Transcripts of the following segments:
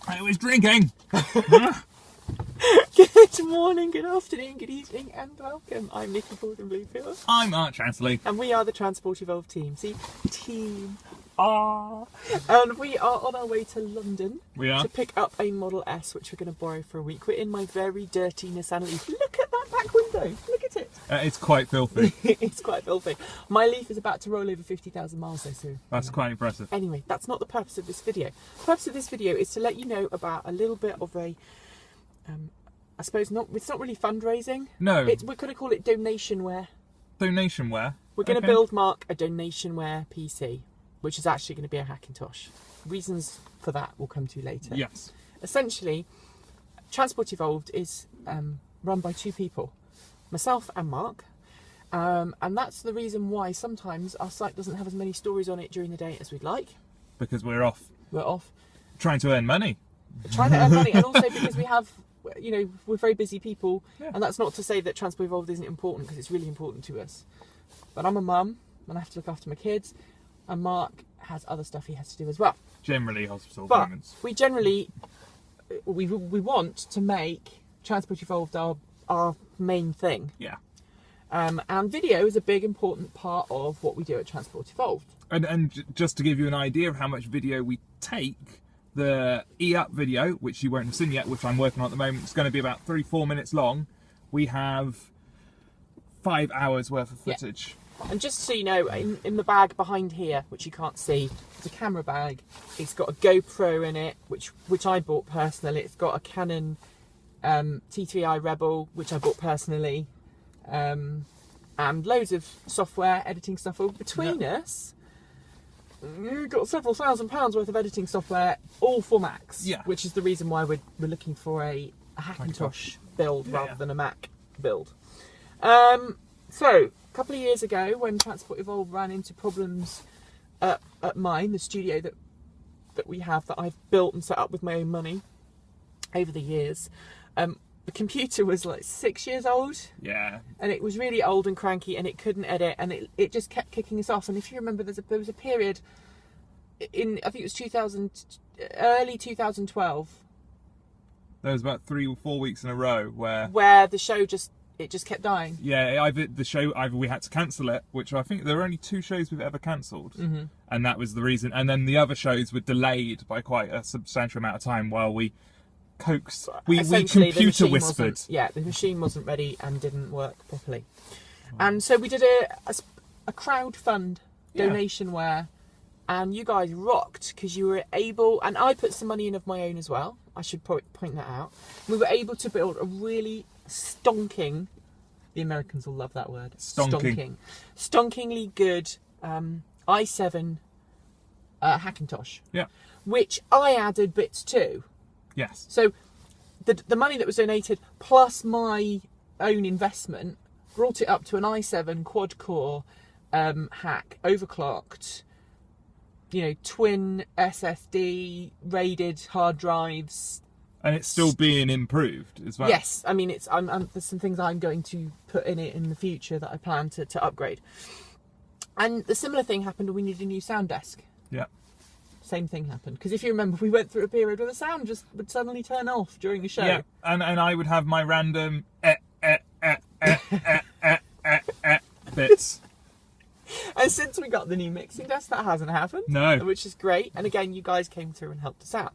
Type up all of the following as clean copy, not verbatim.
I was drinking. Good morning, good afternoon, good evening, and welcome. I'm Nikki Gordon Bluefield. I'm Art Chansley. And we are the Transport Evolved team. See, Team R. And we are on our way to London to pick up a Model S, which we're going to borrow for a week. We're in my very dirty Nissan Leaf. Look at that back window. Look at it. It's quite filthy. It's quite filthy. My Leaf is about to roll over 50,000 miles though soon. That's quite impressive. Anyway, that's not the purpose of this video. The purpose of this video is to let you know about a little bit of a... I suppose it's not really fundraising. No. We're going to call it donationware. Donationware? We're going to build Mark a donationware PC, which is actually going to be a Hackintosh. Reasons for that we'll come to later. Yes. Essentially, Transport Evolved is run by two people, myself and Mark. And that's the reason why sometimes our site doesn't have as many stories on it during the day as we'd like. Because we're off. We're off. Trying to earn money. Trying to earn money, and also because we have... You know, we're very busy people, yeah. And that's not to say that Transport Evolved isn't important, because it's really important to us. But I'm a mum, and I have to look after my kids, and Mark has other stuff he has to do as well. Generally hospital But appointments. we generally, we want to make Transport Evolved our main thing. Yeah. And video is a big important part of what we do at Transport Evolved. And just to give you an idea of how much video we take, the E-Up video, which you won't have seen yet, which I'm working on at the moment, it's going to be about 3-4 minutes long. We have 5 hours worth of footage. Yeah. And just so you know, in the bag behind here, which you can't see, it's a camera bag. It's got a GoPro in it, which I bought personally. It's got a Canon T3i Rebel, which I bought personally. And loads of software, editing software. Between us, we've got several £1,000s worth of editing software, all for Macs. Yeah. Which is the reason why we're looking for a Hackintosh build rather than a Mac build. So, a couple of years ago, when Transport Evolved ran into problems at mine, the studio that we have, that I've built and set up with my own money over the years, the computer was like 6 years old. Yeah. And it was really old and cranky, and it couldn't edit, and it just kept kicking us off. And if you remember, there was a period in, I think it was early 2012. There was about 3 or 4 weeks in a row where the show just kept dying. Yeah, either we had to cancel it, which I think there are only 2 shows we've ever cancelled, and that was the reason. And then the other shows were delayed by quite a substantial amount of time while we coaxed. We computer whispered. Yeah, the machine wasn't ready and didn't work properly. And so we did a crowdfund donationware, and you guys rocked, because you were able, and I put some money in of my own as well. I should point that out. We were able to build a really stonking, the Americans will love that word, stonkingly good i7 Hackintosh. Yeah. Which I added bits to. Yes. So the money that was donated plus my own investment brought it up to an i7 quad-core hack, overclocked, you know, twin SSD, RAIDed hard drives. And it's still being improved as well. Yes, I mean, there's some things I'm going to put in it in the future that I plan to upgrade. And the similar thing happened when we needed a new sound desk. Yeah. Same thing happened, because if you remember, we went through a period where the sound just would suddenly turn off during a show. Yeah, and I would have my random bits. And since we got the new mixing desk, that hasn't happened. No. Which is great. And again, you guys came through and helped us out.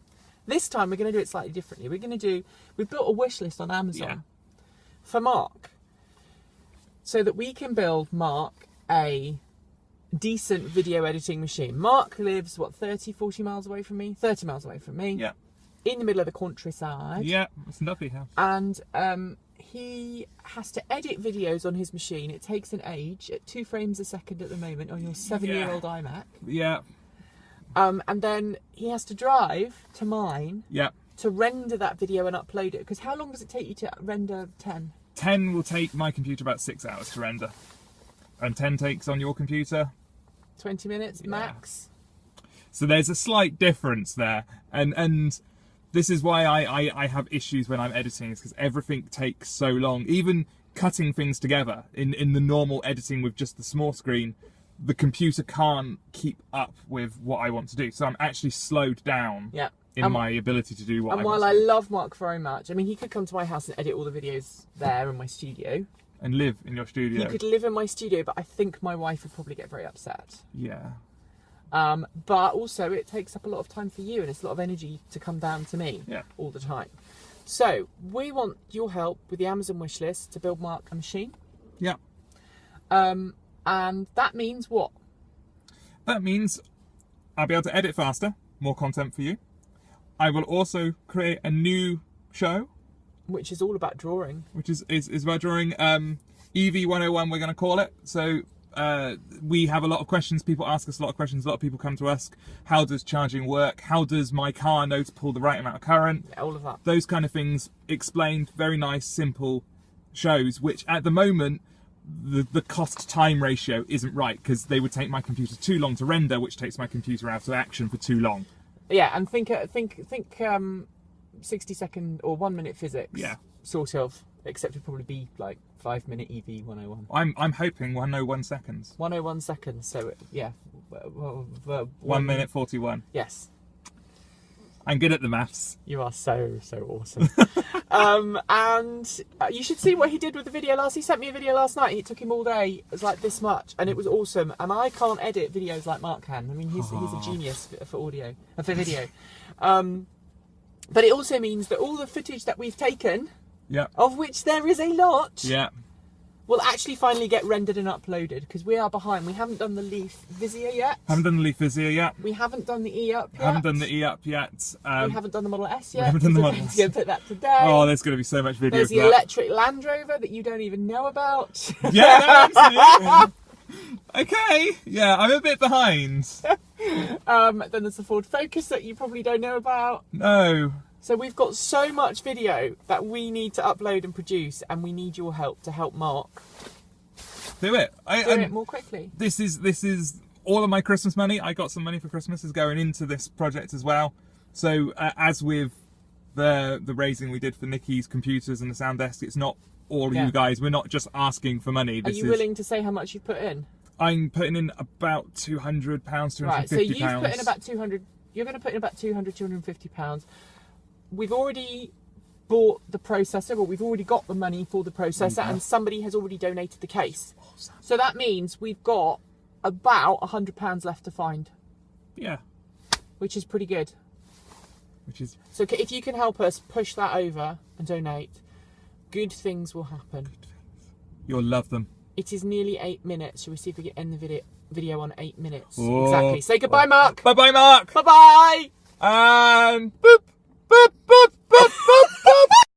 This time we're going to do it slightly differently. We've built a wish list on Amazon for Mark, so that we can build Mark a decent video editing machine. Mark lives, 40 miles away from me? 30 miles away from me. Yeah. In the middle of the countryside. Yeah, it's a lovely house. And he has to edit videos on his machine. It takes an age at 2 frames a second at the moment on your 7-year-old iMac. Yeah. And then he has to drive to mine. Yeah. To render that video and upload it. Because how long does it take you to render 10? 10 will take my computer about 6 hours to render. And 10 takes on your computer 20 minutes max. So there's a slight difference there, and this is why I have issues when I'm editing, is because everything takes so long. Even cutting things together in the normal editing with just the small screen, the computer can't keep up with what I want to do. So I'm actually slowed down in my ability to do what And while I love Mark very much, I mean, he could come to my house and edit all the videos there in my studio. And live in your studio. He could live in my studio, but I think my wife would probably get very upset. Yeah. But also, it takes up a lot of time for you, and it's a lot of energy to come down to me all the time. So, we want your help with the Amazon wish list to build Mark a machine. Yeah. And that means what? That means I'll be able to edit faster, more content for you. I will also create a new show. Which is all about drawing. Which is about drawing. EV 101, we're going to call it. So we have a lot of questions. People ask us a lot of questions. A lot of people come to us. How does charging work? How does my car know to pull the right amount of current? Yeah, all of that. Those kind of things explained. Very nice, simple shows, which at the moment, the cost-time ratio isn't right because they would take my computer too long to render, which takes my computer out of action for too long. Yeah, and think 60-second or 1 minute physics. Yeah. Sort of, except it'd probably be like 5 minute EV 101. I'm hoping 101 seconds. 101 seconds. So yeah. 1 minute 41. Yes. I'm good at the maths. You are so awesome. And you should see what he did with the video last. He sent me a video last night. It took him all day. It was like this much, and it was awesome. And I can't edit videos like Mark can. I mean, he's a genius for audio, for video. But it also means that all the footage that we've taken, of which there is a lot, will actually finally get rendered and uploaded because we are behind. We haven't done the Leaf Vizier yet. Haven't done the Leaf Vizier yet. We haven't done the E-Up yet. Haven't done the E-Up yet. We haven't done the Model S yet. We haven't done the Model S. We're going to put that today. Oh, there's going to be so much video. There's the electric Land Rover that you don't even know about. Yeah, absolutely. Okay, yeah, I'm a bit behind. Then there's the Ford Focus that you probably don't know about. No. So we've got so much video that we need to upload and produce, and we need your help to help Mark do it. Do it more quickly. This is all of my Christmas money. I got some money for Christmas is going into this project as well. So as with the raising we did for Nikki's computers and the sound desk, it's not all you guys. We're not just asking for money. Are you willing to say how much you've put in? I'm putting in about £200, £250. Right, so you've put in about 200. You're going to put in about £200, £250. We've already bought the processor, or we've already got the money for the processor, and somebody has already donated the case. Awesome. So that means we've got about £100 left to find. Yeah. Which is pretty good. So if you can help us push that over and donate, good things will happen. Good things. You'll love them. It is nearly 8 minutes. Shall we see if we can end the video on 8 minutes? Whoa. Exactly. Say goodbye, Mark. Bye-bye, Mark. Bye-bye. And boop.